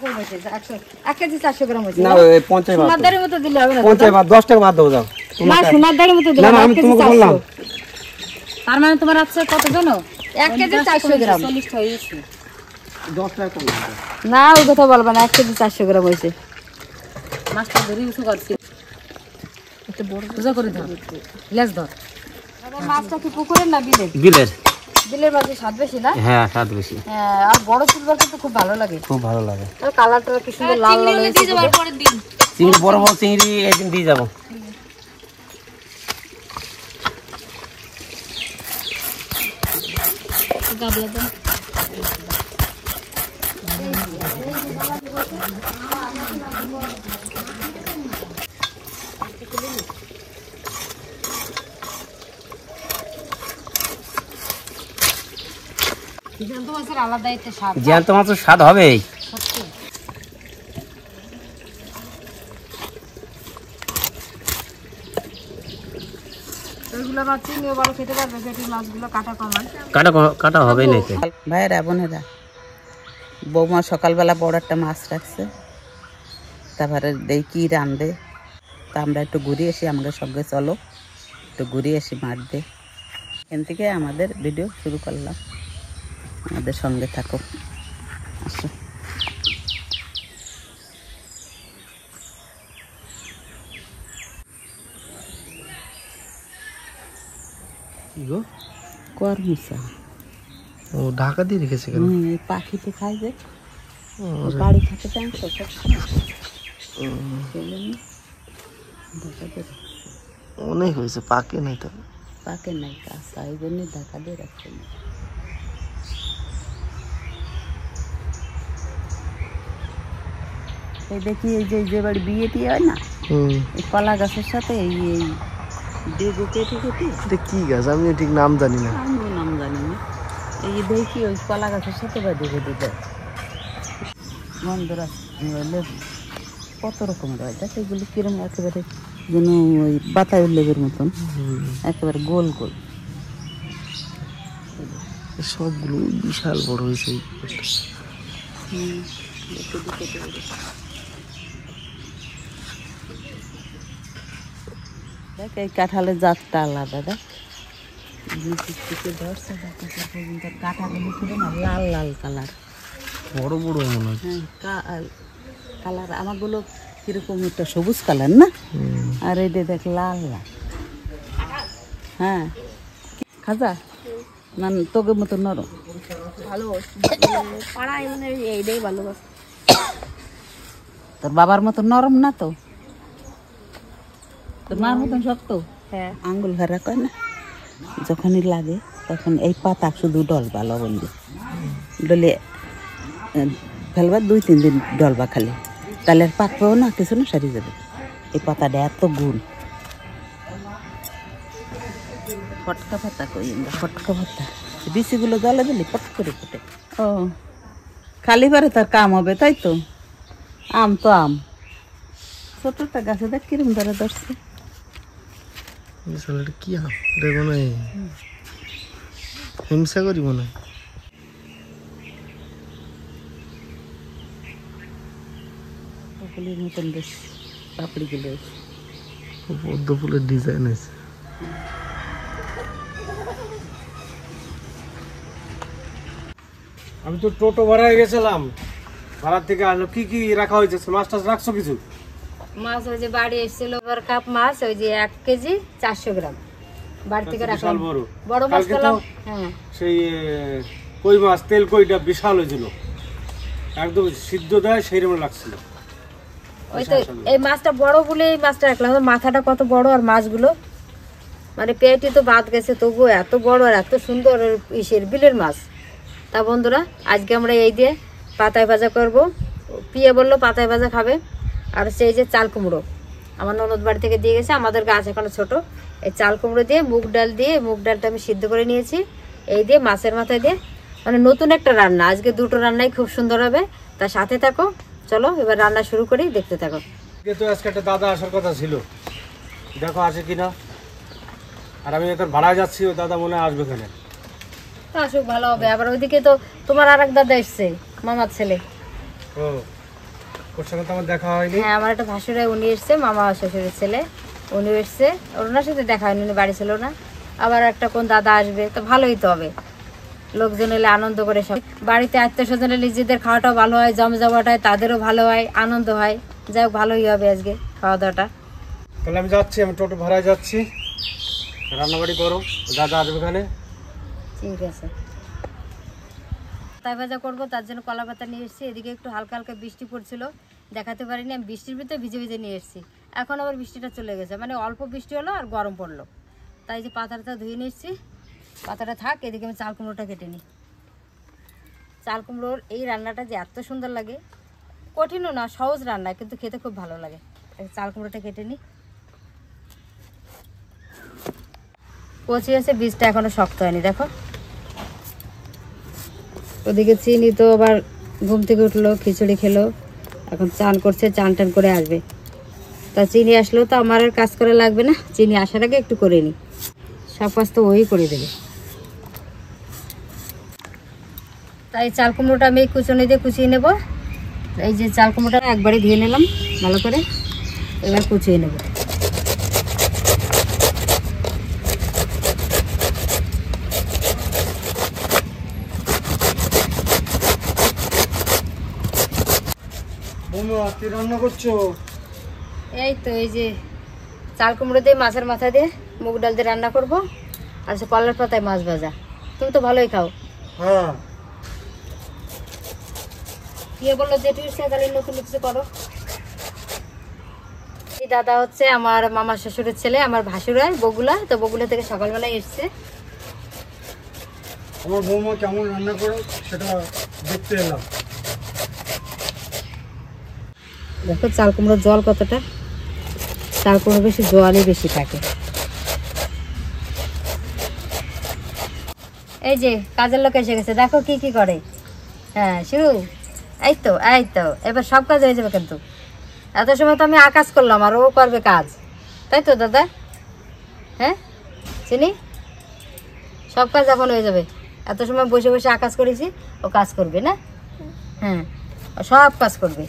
1 KG 400 গ্রাম হয়েছে না 50 বাদ সোনাদারের মতো দিলে হবে না 50 বাদ 10 টাকা বাদ দাও যাও না সোনাদারের মতো দিলে না আমি তোমাকে বললাম তার মানে তোমার আছে কত জানো 1 কেজি 400 গ্রাম 40 হয়েছে 10 টাকা কম না ওই কথা বলবা না 1 কেজি 400 গ্রাম হয়েছে মাছটা ধরে উঁচু করছি একটু বড় পূজা করে দাও লেজ ধর মাছটা কি পুকুরের না বিলের বিলের মাছের স্বাদ বেশি না হ্যাঁ স্বাদ বেশি হ্যাঁ আর বড় সিলভার কিন্তু খুব ভালো লাগে খুব ভালো লাগে আর কালারটা কি সুন্দর লাল লাল দিয়ে যাবার পরের দিন চিংড়ি বড় বড় চিংড়ি একদিন দিয়ে যাব গাবলা দাও জ্যান্ত মাছের আলাদা একটা স্বাদ জ্যান্ত মাছের স্বাদ হবে সত্যি ওইগুলো মাছ চিংড়িও ভালো খেতে পারবে পেটির মাছগুলো কাটা কমান কাটা হবে না ভাইয়েরা বোনেরা বৌমা সকালবেলা বড় একটা মাছ রাখছে তারপরে দেই কি রাঁধবে তা আমরা একটু ঘুরে আসি আমাদের সঙ্গে চলো একটু ঘুরে আসি মারবে এখান থেকে আমাদের ভিডিও শুরু করলাম আমাদের সঙ্গে থাকো আসো কি গো করমুসা ও ঢাকা দিয়ে রেখেছে কেন এই পাখি তো খাই যে বাড়ি থাকে ট্যাঙ্ক অনেক হয়েছে পাকে নাই তো পাকে নাই কাঁচা এই জন্যই ঢাকা দিয়ে রাখছে এই দেখি এই যে বাড়ি বিয়ে টিয়ে হয় না এই কলা গাছের সাথে এই ডেগো কেটে কেটে এটা কি গাছ আমি ঠিক নাম জানি না আমিও নাম জানি না এই দেখি ওই কলা গাছের সাথে বা ডেগো দিতে গন্ধরা লেবু কত রকমের হয় দেখ এগুলো কিরম একেবারে যেন ওই বাতায় লেবুর মতন একেবারে গোল গোল সবগুলো বিশাল বড় হয়েছে দেখ এই কাঁঠালের জাতটা আলাদা দেখ ধরছে কাঁঠাগুলো ছিল না লাল লাল কালার বড় বড় মনে হয় হ্যাঁ কালার আমারগুলো কিরকম একটা সবুজ কালার না আর এই দেখ লাল লাল হ্যাঁ খাজা না তোকে মতো নরম ভালো পাড়ায় মানে এইটাই ভালো তোর বাবার মতো নরম না তো তোর মার মতন শক্ত হ্যাঁ আঙ্গুল ঘাড়া কয় না যখনই লাগে তখন এই পাতা শুধু ডলবা লবণ দিয়ে ডলে ফেলবা 2-3 দিন ডলবা খালি তাহলে আর পাকবেও না কিছু না সারি যাবে এই পাতাটা এত গুণ ফটকা পাতা কই আমরা ফটকা পাতা বিচিগুলো জলে দিলে ফট করে ফুটে ও খালি পারে তার কাম হবে তাই তো আম তো আম ছোটটা গাছে দেখ কিরম ধরে ধরছে কি আম দেখো না হিংসা করি মনে হয় ফুলের মতন বেশ পাপড়িগুলো পদ্ম ফুলের ডিজাইন আছে আমি তো টোটো ভাড়ায় গেছিলাম ভাড়া থেকে আনলো কি কি রাখা হয়েছে মাছ টাছ রাখছো কিছু মাছ ওই যে বাড়ি এসেছিল কাপ মাছ ওই যে 1 কেজি 400 গ্রাম বাড়ি থেকে রাখলাম বড় মাছ পেলাম হ্যাঁ সেই কই মাছ তেল কইটা বিশাল হয়েছিল একদম সিদ্ধ দেয় সেই রকম লাগছিল ওই তো এই মাছটা বড় বলে এই মাছটা রাখলাম মাথাটা কত বড় আর মাছগুলো মানে পেটে তো বাদ গেছে তবুও এত বড় আর এত সুন্দর ইসের বিলের মাছ তা বন্ধুরা আজকে আমরা এই দিয়ে পাতায় ভাজা করব পিয়ে বললো পাতায় ভাজা খাবে আর সেই যে চাল কুমড়ো আমার ননদ বাড়ি থেকে দিয়ে গেছে আমাদের গাছ এখনো ছোট এই চাল কুমড়ো দিয়ে মুগ ডালটা আমি সিদ্ধ করে নিয়েছি এই দিয়ে মাছের মাথায় দিয়ে মানে নতুন একটা রান্না আজকে দুটো রান্নাই খুব সুন্দর হবে তার সাথে থাকো চলো এবার রান্না শুরু করি দেখতে থাকো তো আজকে একটা দাদা আসার কথা ছিল দেখো আসে কিনা আর আমি এখন ভাড়া যাচ্ছি ওই দাদা মনে হয় আসবে এখানে আসুক ভালো হবে আবার ওইদিকে তো তোমার আরেক দাদা এসছে মামার ছেলে ও ওর সঙ্গে তো আমার দেখা হয়নি। হ্যাঁ, আমার একটা ভাসুরা, উনি এসছে, মামা শ্বশুরের ছেলে, উনি এসছে, ওনার সাথে দেখা হয়নি, উনি বাড়ি ছিল না। আবার একটা কোন দাদা আসবে, তো ভালোই তো হবে, লোকজন এলে আনন্দ করে সব। বাড়িতে আত্মীয় স্বজন এলে নিজেদের খাওয়াটাও ভালো হয়, জমজমাট হয়, তাদেরও ভালো হয়, আনন্দ হয়। যাই হোক, ভালোই হবে আজকে খাওয়া দাওয়াটা। তাহলে আমি যাচ্ছি, আমি টোটো ভাড়ায় যাচ্ছি, রান্নাবাড়ি করো, দাদা আসবে এখানে। ঠিক আছে, তাই ভাজা করবো, তার জন্য কলা পাতা নিয়ে এসেছি। এদিকে একটু হালকা হালকা বৃষ্টি পড়ছিল, দেখাতে পারিনি, আমি বৃষ্টির ভিতরে ভিজে ভিজে নিয়ে এসেছি। এখন আবার বৃষ্টিটা চলে গেছে, মানে অল্প বৃষ্টি হলো আর গরম পড়লো, তাই যে পাতাটা ধুয়ে নিয়ে এসেছি। পাতাটা থাক, এদিকে আমি চাল কুমড়োটা কেটে নিই। চাল কুমড়োর এই রান্নাটা যে এত সুন্দর লাগে, কঠিনও না, সহজ রান্না, কিন্তু খেতে খুব ভালো লাগে। চাল কুমড়োটা কেটে নিই। কচি আছে, বীজটা এখনো শক্ত হয়নি, দেখো। ওদিকে চিনি তো আবার ঘুম থেকে উঠলো, খিচুড়ি খেলো, এখন চান করছে, চান টান করে আসবে। তা চিনি আসলেও তো আমার আর কাজ করা লাগবে না, চিনি আসার আগে একটু করে নিই, সব কাজ তো ওই করে দেবে। তাই চাল কুমড়োটা আমি কুচুনি দিয়ে কুচিয়ে নেব। এই যে চাল কুমড়োটা একবারে ধুয়ে নিলাম ভালো করে, এবার কুচিয়ে নেব। বৌমা কি রান্না করছো? এই তো এই যে চাল কুমড়ো দিয়ে মাছের মাথা দিয়ে মুগ ডাল দিয়ে রান্না করব, আর সে কলার পাতায় মাছ ভাজা। তুমি তো ভালোই খাও। হ্যাঁ, দিয়ে বললো যেটু ইচ্ছা তাহলে নতুন কিছু করো। এই দাদা হচ্ছে আমার মামার শ্বশুরের ছেলে, আমার ভাসুরায় বগুলা, তো বগুলা থেকে সকালবেলায় এসছে। আমার বৌমা কেমন রান্না করো সেটা দেখতে এলাম। দেখো চাল কুমড়োর জল কতটা, চাল কুমড়ো বেশি জলই বেশি থাকে। এই যে কাজের লোক এসে গেছে, দেখো কি কি করে। হ্যাঁ শুরু, এই তো এই তো, এবার সব কাজ হয়ে যাবে। কিন্তু এত সময় তো আমি আকাশ করলাম, আর ও করবে কাজ, তাই তো দাদা? হ্যাঁ চিনি, সব কাজ এখন হয়ে যাবে। এত সময় বসে বসে আকাশ করেছি, ও কাজ করবে না? হ্যাঁ, ও সব কাজ করবে।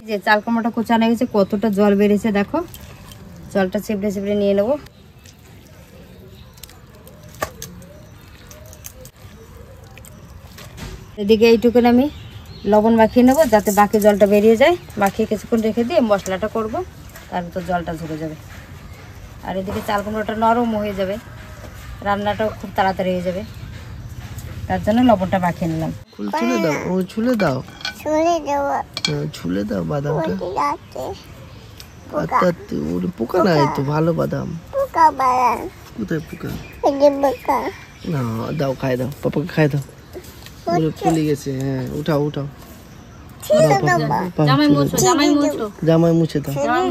যে চাল কুমড়োটা কোচানো গেছে, কতটা জল বেরিয়েছে দেখো, জলটা চিপড়ে চিপড়ে নিয়ে নেবো। এদিকে এইটুকুন আমি লবণ মাখিয়ে নেবো, যাতে বাকি জলটা বেরিয়ে যায়। মাখিয়ে কিছুক্ষণ রেখে দিয়ে মশলাটা করব, তার ভিতর জলটা ঝরে যাবে। আর এদিকে চাল কুমড়োটা নরম হয়ে যাবে, রান্নাটাও খুব তাড়াতাড়ি হয়ে যাবে, তার জন্য লবণটা মাখিয়ে নিলাম। ছুলে দাও, ও ছুলে দাও, ছুলে দাও বাদামটা। আচ্ছা, ওর পোকা নাই তো, ভালো বাদাম। কোথায় পোকা? না, দাও, খাই দাও, পাপাকে খাই দাও। ওরে ফুলে গেছে। হ্যাঁ, উঠাও উঠাও, জামাই মুছে দাও। হ্যাঁ,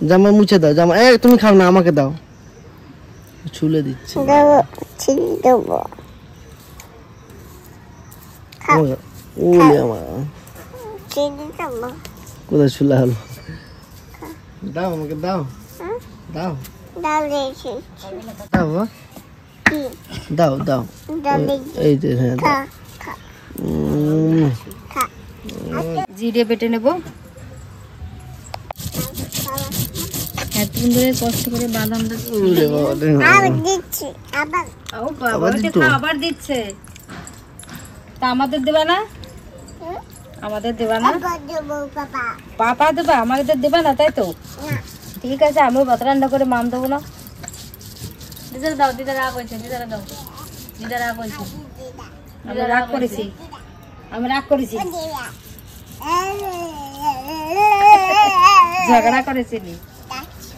জামাই মুছে দাও। জামাই, তুমি খাও না, আমাকে দাও, ছুলে দিচ্ছে। ওলে আমার কোথায় ছুলা হলো? দাও আমাকে, দাও দাও দাও দাও দাও, এই যে। হ্যাঁ, জিরে বেটে নেব। এতক্ষণ ধরে কষ্ট করে বাদামটা আবার দিচ্ছে, তা আমাদের দেবা না? আমাদের দেবা না? পাপা দেবা, আমাদের দেবা না, তাই তো? ঠিক আছে, আমিও ভাত রান্না করে মাম দেবো না। দিদারা দাও, দিদারা রাগ হয়েছে, দিদারা দাও, দিদারা রাগ হয়েছে। আমি রাগ করেছি, আমি রাগ করেছি, ঝগড়া করেছি।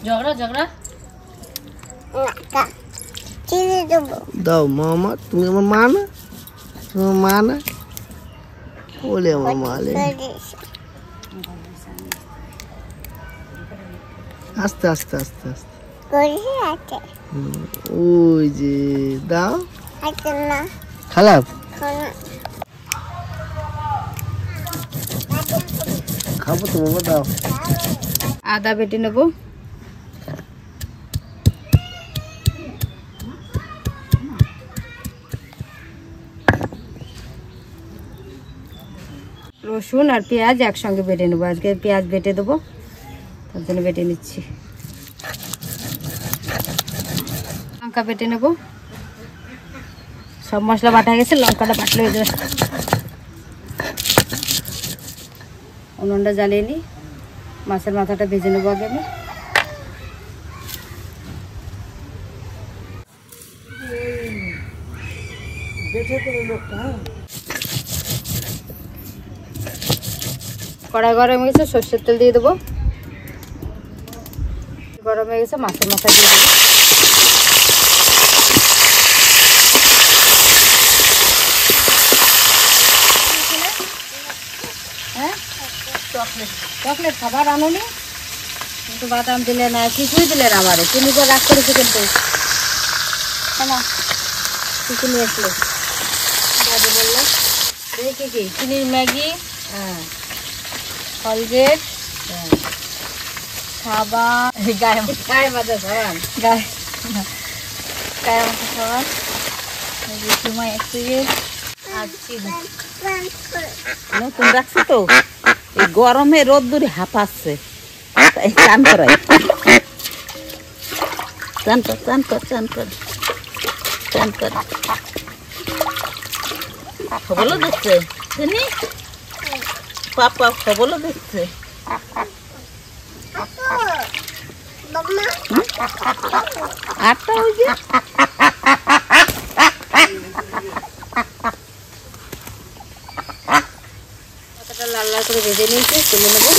ঝগড়া ঝগড়া দাও মামা, তুমি আমার মা না? তোমার মা না? বলে আমার মা। আস্তে আস্তে আস্তে আস্তে, ওই যে দাও। খারাপ খাবো তো বাবা, দাও। আদা বেটে নেব। রসুন আর পেঁয়াজ একসঙ্গে বেটে নেবো। আজকে পেঁয়াজ বেটে দেবো, তার জন্য বেটে নিচ্ছি। লঙ্কা বেটে নেবো, সব মশলা বাটা গেছে, লঙ্কাটা বাটলে হয়ে যাবে। উনুনটা জ্বালিয়ে নিই, মাছের মাথাটা ভেজে নেবো আগে আমি। কড়াই গরম হয়ে গেছে, সর্ষের তেল দিয়ে দেবো। গরম হয়ে গেছে, মাছের মাথা দিয়ে দেবো। হ্যাঁ, চকলেট খাবার আনোনি? কিন্তু বাদাম দিলে না, কিছুই দিলে না। আমারে চিনি করে রাগ করেছে কিন্তু। কিছু নিয়ে আসলো দাদু, বললো দেখি কি চিনির ম্যাগি, হ্যাঁ, কলগেট, সাবান, গায়ে মাথা সাবান, গায়ে মাথা সাবান, সময় একটু আর চিনি নতুন রাখছি তো, এই গরমে রোদ্দুরে হাঁপাচ্ছে, তাই চান করাই। চান কর, চান কর, চান কর, চান কর। খবরও দেখছে চিনি, পাপা খবরও দেখছে। আটটা ওই যে লাল লাল করে ভেজে নিয়েছি, তুলে নেবো।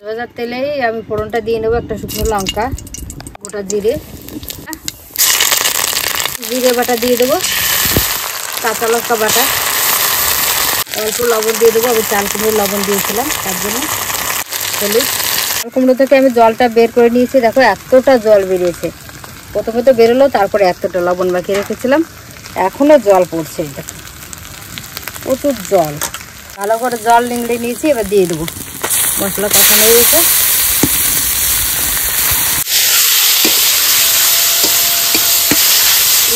ভাজার তেলেই আমি ফোড়নটা দিয়ে নেবো। একটা শুকনো লঙ্কা, গোটা জিরে, জিরে বাটা দিয়ে দেবো, কাঁচা লঙ্কা বাটা, অল্প লবণ দিয়ে দেবো। আমি চাল কুমড়োর লবণ দিয়েছিলাম, তার জন্য হলুদ। চাল কুমড়ো থেকে আমি জলটা বের করে নিয়েছি। দেখো এতটা জল বেরিয়েছে। প্রথমে তো বেরোলো, তারপরে এতটা লবণ মাখিয়ে রেখেছিলাম, এখনো জল পড়ছে। দেখো প্রচুর জল। ভালো করে জল নিংড়ে নিয়েছি, এবার দিয়ে দেবো। মশলা কষানো হয়ে গেছে।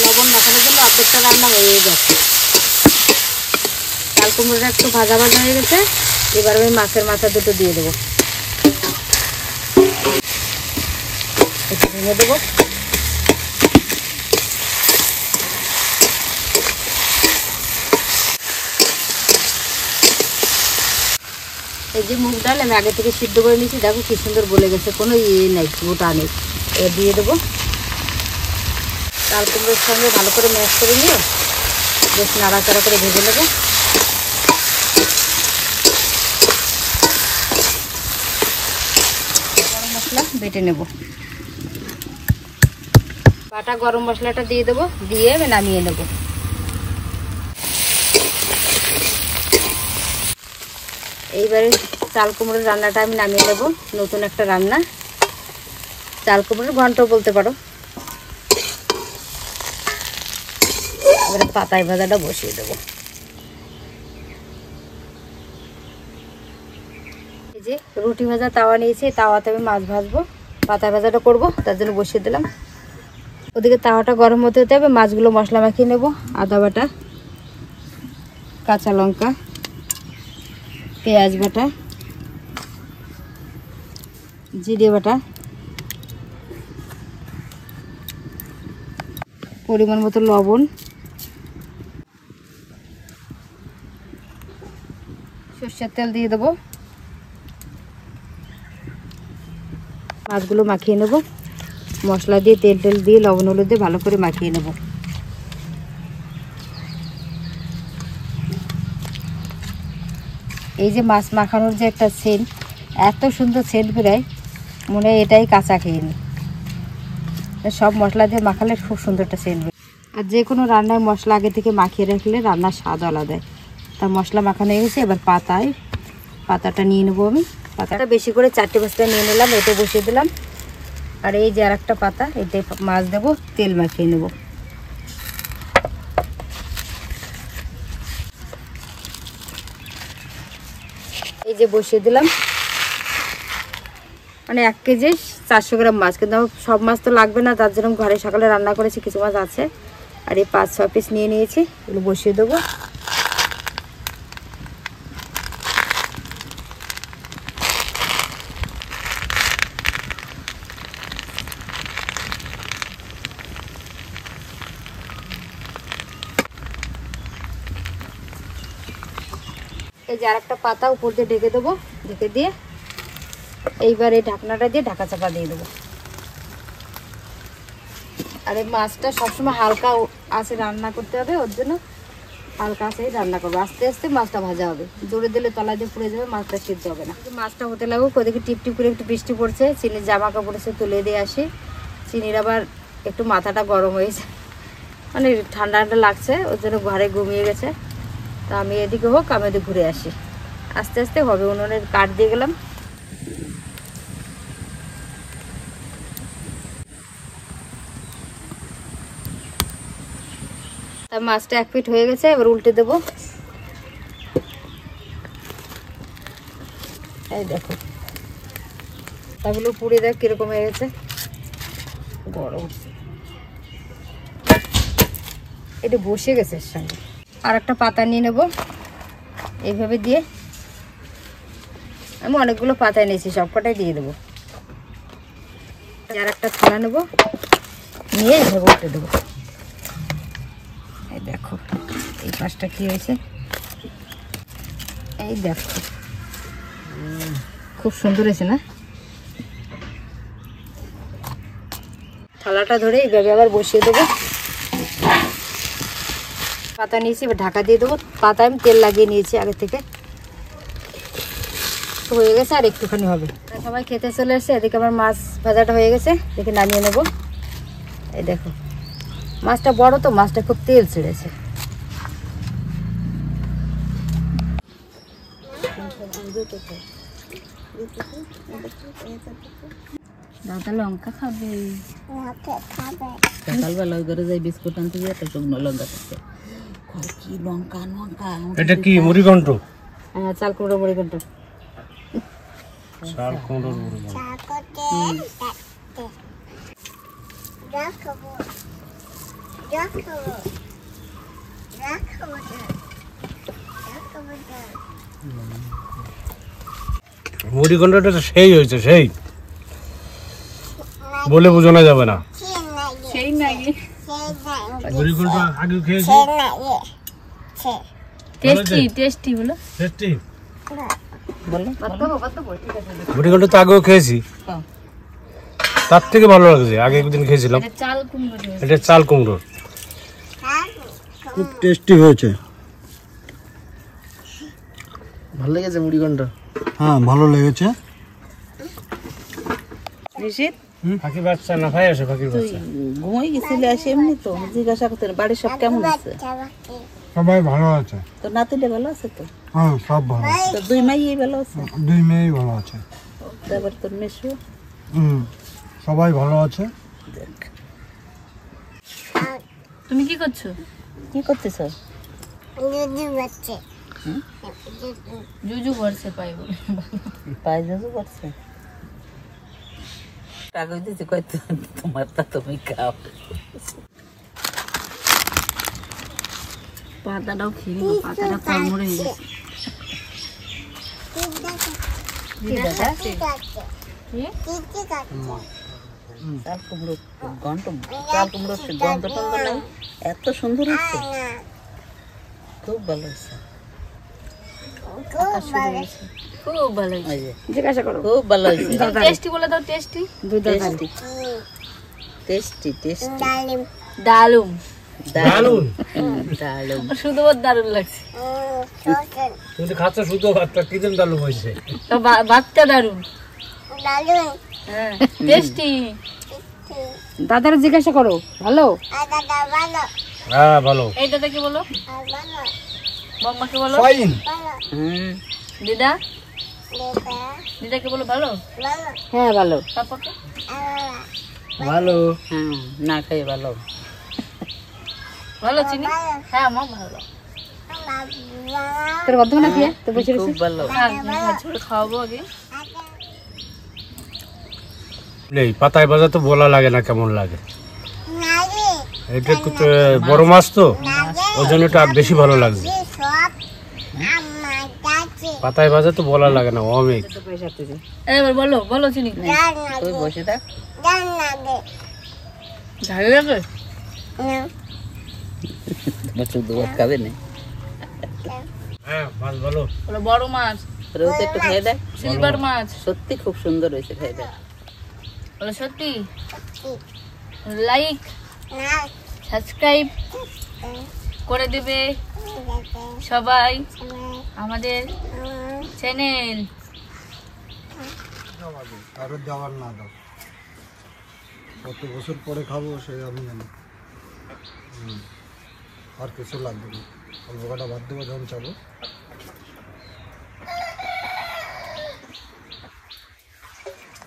লবণ মাখানোর জন্য অর্ধেকটা রান্না হয়ে গেছে। চাল কুমড়োটা একটু ভাজা ভাজা হয়ে গেছে। এবার আমি মাছের মাথা দুটো দিয়ে দেবো, একটু ভেঙে দেবো। এই যে মুগ ডাল আমি আগে থেকে সিদ্ধ করে নিয়েছি। দেখো কি সুন্দর গলে গেছে, কোনো ইয়ে নেই, গোটা নেই। এবার দিয়ে দেবো। চাল কুমড়োর সঙ্গে ভালো করে ম্যাশ করে নিয়ে বেশ নাড়াচাড়া করে ভেজে নেবো। গরম মশলা বেটে নেব। বাটা গরম মশলাটা দিয়ে দেবো, দিয়ে আমি নামিয়ে নেব। এইবারে চাল কুমড়োর রান্নাটা আমি নামিয়ে নেব। নতুন একটা রান্না, চাল কুমড়োর ঘন্ট বলতে পারো। এবারে পাতায় ভাজাটা বসিয়ে দেবো। এই যে রুটি ভাজা তাওয়া নিয়েছি, তাওয়াতে আমি মাছ ভাজবো, পাতায় ভাজাটা করবো, তার জন্য বসিয়ে দিলাম। ওদিকে তাওয়াটা গরম হতে হতে হবে। মাছগুলো মশলা মাখিয়ে নেব। আদা বাটা, কাঁচা লঙ্কা, পেঁয়াজ বাটা, জিরে বাটা, পরিমাণ মতো লবণ, সরষের তেল দিয়ে দেবো। মাছগুলো মাখিয়ে নেব। মশলা দিয়ে তেল টেল দিয়ে লবণ হলুদ দিয়ে ভালো করে মাখিয়ে নেব। এই যে মাছ মাখানোর যে একটা সেন্ট, এত সুন্দর সেন্ট বেরোয়, মনে হয় এটাই কাঁচা খেয়ে নি। সব মশলা দিয়ে মাখালে খুব সুন্দর একটা সেন্ট বেরোয়। আর যে কোনো রান্নায় মশলা আগে থেকে মাখিয়ে রাখলে রান্নার স্বাদ আলাদা। তা মশলা মাখানো হয়ে গেছে। এবার পাতাটা নিয়ে নেবো আমি। পাতাটা বেশি করে 4-5টা নিয়ে নিলাম, এটা বসিয়ে দিলাম। আর এই যে আর একটা পাতা, এতে মাছ দেবো, তেল মাখিয়ে নেব। এই যে বসিয়ে দিলাম। মানে 1 কেজি 400 গ্রাম মাছ, কিন্তু আমার সব মাছ তো লাগবে না, তার জন্য ঘরে সকালে রান্না করেছি, কিছু মাছ আছে। আর এই 5-6 পিস নিয়ে নিয়েছি, এগুলো বসিয়ে দেবো। এই যে আরেকটা পাতা উপর দিয়ে ঢেকে দেবো, ঢেকে দিয়ে এইবার এই ঢাকনাটা দিয়ে ঢাকা চাপা দিয়ে দেবো। আর এই মাছটা সবসময় হালকা আঁচে রান্না করতে হবে, ওর জন্য হালকা আঁচেই রান্না করবো। আস্তে আস্তে মাছটা ভাজা হবে, জোরে দিলে তলা দিয়ে পুড়ে যাবে, মাছটা সিদ্ধ হবে না। মাছটা হতে লাগুক, ওদিকে টিপ টিপ করে একটু বৃষ্টি পড়ছে, চিনির জামা কাপড় এসে তুলে দিয়ে আসি। চিনির আবার একটু মাথাটা গরম হয়েছে, মানে ঠান্ডা ঠান্ডা লাগছে, ওর জন্য ঘরে ঘুমিয়ে গেছে। তা আমি এদিকে হোক, আমি এদিকে ঘুরে আসি, আস্তে আস্তে হবে। উনুনের কাঠ দিয়ে গেলাম। তা মাছটা 1 ফিট হয়ে গেছে, এবার উল্টে দেবো। এই দেখো তাগুলো পুড়ে দেখ কিরকম হয়ে গেছে, গরম। এটা বসে গেছে এর সঙ্গে। আর একটা পাতা নিয়ে নেব, এইভাবে দিয়ে আমি অনেকগুলো পাতা নিয়েছি, সবকটাই দিয়ে দেবো। আর একটা থালা নেবো, নিয়ে এইভাবে উঠে দেবো। এই দেখো এই পাশটা কি হয়েছে, এই দেখো খুব সুন্দর হয়েছে না। থালাটা ধরে এইভাবে আবার বসিয়ে দেবো। পাতা নিয়েছি, এবার ঢাকা দিয়ে দেবো। পাতায় আমি তেল লাগিয়ে নিয়েছি আগে থেকে, হয়ে গেছে আর একটুখানি হবে। সবাই খেতে চলে এসেছে, এদিকে আমার মাছ ভাজাটা হয়ে গেছে, দেখে নামিয়ে নেব। এই দেখো মাছটা বড় তো, মাছটা খুব তেল ছেড়েছে। দাদা লঙ্কা খাবে, সকালবেলা ওই ঘরে যাই বিস্কুট আনতে গিয়ে একটা শুকনো লঙ্কা থাকে, কি লঙ্কা লঙ্কা। এটা কি মুড়িঘণ্ট? হ্যাঁ চাল কুমড়ো মুড়ি ঘন্ট। চাল কুমড়োর মুড়িঘণ্ট। মুড়িঘণ্টটা তো সেই হয়েছে, সেই বলে বোঝানো যাবে না। সেই নাকি মুড়িঘণ্ট আগে খেয়েছি, টেস্টি টেস্টি বলো টেস্টি। বলো মুড়িঘণ্ট তো আগেও খেয়েছি, তার থেকে ভালো লাগছে। আগে একদিন খেয়েছিলাম, চাল কুমড়ো এটা চাল কুমড়োর, খুব টেস্টি হয়েছে। ভালো লেগেছে মুড়িঘণ্ট? হ্যাঁ ভালো লেগেছে। নিশিত ফাঁকি বাচ্চা না ভাই আসে, ফাঁকির বাচ্চা ঘুমাই গেছিলে আসে, এমনি তো জিজ্ঞাসা করতে বাড়ির সব কেমন আছে? সবাই ভালো আছে। তোর নাতিটা ভালো আছে তো? হ্যাঁ সব ভালো, তোর 2 মাইই ভালো আছে? 2 মেয়েই ভালো আছে। তারপর তোর মেশো? সবাই ভালো আছে। তুমি কি করছো? কি করতেছ? জুজু করছে পাই বলে, পায়ে যাবো করছে, টাকা দিতে কয় তোমারটা তুমি খাও। পাতাটাও খেয়ে নিবো, পাতাটা কর্মরে হয়ে গেছে। চাল কুমড়ো গন্ধ, চাল কুমড়োর গন্ধ টন্ধ নাই, এত সুন্দর হচ্ছে, খুব ভালো হয়েছে, খুব ভালো হয়েছে। ওই যে, জিজ্ঞাসা করো। খুব ভালো হয়েছে, টেস্টি বলে দাও, টেস্টি টেস্টি টেস্টি টেস্টি, দারুন দারুন দারুণ। শুধু ওর দারুন লাগছে, তুমি তো খাচ্ছ শুধু ভাতটা, কি দিন দারুন হয়েছে। তো ভাতটা দারুন, হ্যাঁ টেস্টি। দাদারা জিজ্ঞাসা করো, ভালো? হ্যাঁ ভালো। এই দাদাকে বলো, মাম্মাকে বলো, হুম, দিদা দিদাকে বলো ভালো, হ্যাঁ ভালো। পাপাকে ভালো। হ্যাঁ না খাই ভালো, ভালো চিনি, হ্যাঁ মা ভালো, তোর বদ্ধ না কি তো বসে খুব ভালো। খাওয়াবো আগে। এই পাতায় ভাজা তো বলা লাগে না কেমন লাগে। এটা একটু বড় মাছ তো, ওই জন্য এটা বেশি ভালো লাগছে। পাতায় ভাজা তো বলা লাগে না, অনেক। এবার বলো বলো চিনি, তুই বসে থাক, ঝাল লাগে, তোমার শুধু ভাত খাবে না? হ্যাঁ মাছ ভালো। বলো বড় মাছ, রোজ একটু খেয়ে দেয়, সিলভার মাছ। সত্যি খুব সুন্দর হয়েছে, খেয়ে দেয়। বলো সত্যি। লাইক সাবস্ক্রাইব করে দেবে সবাই আমাদের চ্যানেল। আরো দেওয়ার না দাও, কত বছর পরে খাবো সে আমি জানি। আর কিছু লাগবে না, অল্প কটা বাদ দেবো যখন চাবো।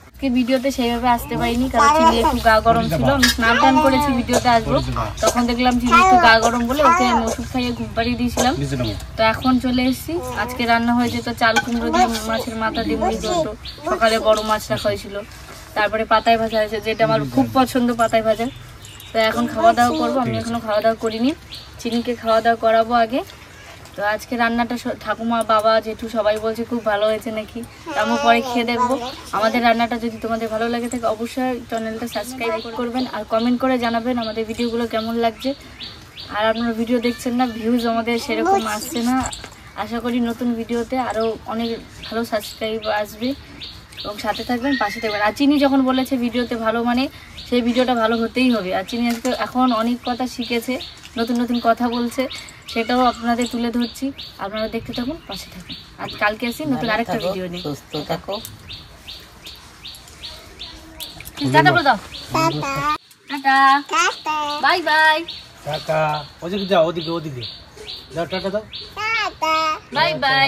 আজকে ভিডিওতে সেইভাবে আসতে পারিনি, কারণ চিনি একটু গা গরম ছিল। আমি স্নান টান করেছি ভিডিওতে আসবো, তখন দেখলাম চিনি একটু গা গরম বলে ওকে আমি ওষুধ খাইয়ে ঘুম পাড়িয়ে দিয়েছিলাম। তো এখন চলে এসেছি। আজকে রান্না হয়েছে তো চাল কুমড়ো দিয়ে মাছের মাথা দিয়ে মুড়ি ঘন্ট, সকালে বড় মাছ রাখা হয়েছিল, তারপরে পাতায় ভাজা হয়েছে, যেটা আমার খুব পছন্দ পাতায় ভাজা। তো এখন খাওয়া দাওয়া করবো, আমি এখনো খাওয়া দাওয়া করিনি, চিনিকে খাওয়া দাওয়া করাবো আগে। তো আজকে রান্নাটা ঠাকুমা বাবা জেঠু সবাই বলছে খুব ভালো হয়েছে নাকি, আমরা পরে খেয়ে দেখবো। আমাদের রান্নাটা যদি তোমাদের ভালো লাগে থাকে অবশ্যই চ্যানেলটা সাবস্ক্রাইব করবেন আর কমেন্ট করে জানাবেন আমাদের ভিডিওগুলো কেমন লাগছে। আর আপনারা ভিডিও দেখছেন না, ভিউজ আমাদের সেরকম আসছে না। আশা করি নতুন ভিডিওতে আরও অনেক ভালো সাবস্ক্রাইব আসবে এবং সাথে থাকবেন, পাশে থাকবেন। আর চিনি যখন বলেছে ভিডিওতে ভালো, মানে সেই ভিডিওটা ভালো হতেই হবে। আর চিনি আজকে এখন অনেক কথা শিখেছে, নতুন নতুন কথা বলছে, সেটাও আপনাদের তুলে ধরছি। আপনারা দেখতে থাকুন, পাশে থাকুন। আজ কালকে আসি নতুন আরেকটা ভিডিও নিয়ে। সুস্থ থাকো। টাটা বলে দাও। Tata, bye bye, tata. ওদিকে যাও, ওদিকে ওদিকে যাও, টাটা দাও। Bye bye.